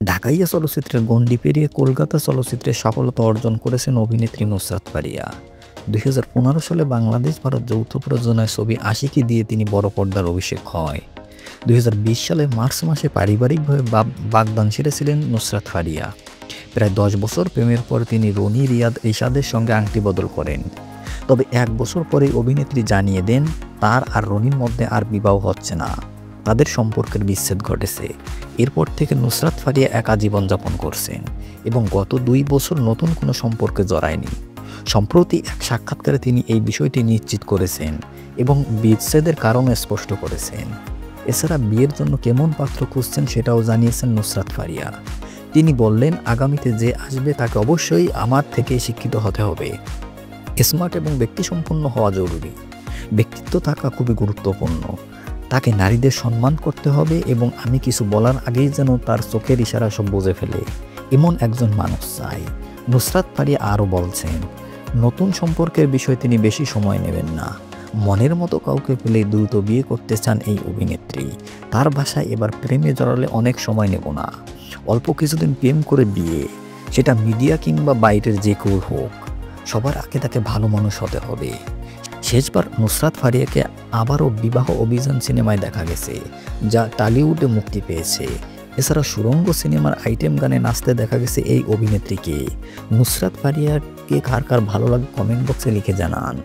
ঢাকাইয়া চলচ্চিত্রের গণ্ডি পেরিয়ে কলকাতা চলচ্চিত্রে সফলতা অর্জন করেছেন অভিনেত্রী নুসরাত ফারিয়া। ২০১৫ সালে বাংলাদেশ-ভারত যৌথ প্রযোজনায় ছবি আশিকি দিয়ে তিনি বড় পর্দার অভিষেক হয়। ২০২০ সালে মার্চ মাসে পারিবারিকভাবে বাগদান সেরেছিলেন নুসরাত ফারিয়া। প্রায় ১০ বছর প্রেমের পর তিনি রনি রিয়াদ রিশাদের সঙ্গে আংটি বদল করেন। তবে ১ বছর পরেই অভিনেত্রী জানিয়ে দেন তার আর রনির মধ্যে আর বিবাহ হচ্ছে না, তাদের সম্পর্কের বিচ্ছেদ ঘটেছে। এরপর থেকে নুসরাত ফারিয়া একা জীবনযাপন করছেন এবং গত ২ বছর নতুন কোনো সম্পর্কে জড়ায়নি। সম্প্রতি এক সাক্ষাৎকারে তিনি এই বিষয়টি নিশ্চিত করেছেন এবং বিচ্ছেদের কারণ স্পষ্ট করেছেন। এছাড়া বিয়ের জন্য কেমন পাত্র খুঁজছেন সেটাও জানিয়েছেন নুসরাত ফারিয়া। তিনি বললেন, আগামীতে যে আসবে তাকে অবশ্যই আমার থেকে শিক্ষিত হতে হবে, স্মার্ট এবং ব্যক্তিসম্পন্ন হওয়া জরুরি। ব্যক্তিত্ব থাকা খুবই গুরুত্বপূর্ণ। তাকে নারীদের সম্মান করতে হবে এবং আমি কিছু বলার আগেই যেন তার চোখের ইশারা সব বুঝে ফেলে, এমন একজন মানুষ চাই। নুসরাত ফারিয়া আরও বলছেন, নতুন সম্পর্কের বিষয়ে তিনি বেশি সময় নেবেন না। মনের মতো কাউকে পেলে দ্রুত বিয়ে করতে চান এই অভিনেত্রী। তার ভাষায়, এবার প্রেমে জড়ালে অনেক সময় নেব না, অল্প কিছুদিন প্রেম করে বিয়ে, সেটা মিডিয়া কিংবা বাইরের যে কেউ হোক, সবার আগে তাকে ভালো মানুষ হতে হবে। শেষবার নুসরাত ফারিয়াকে আবারও বিবাহ অভিযান সিনেমায় দেখা গেছে, যা টলিউডে মুক্তি পেয়েছে। এছাড়া সুরঙ্গ সিনেমার আইটেম গানে নাচতে দেখা গেছে এই অভিনেত্রীকে। নুসরাত ফারিয়াকে কার কার ভালো লাগে কমেন্ট বক্সে লিখে জানান।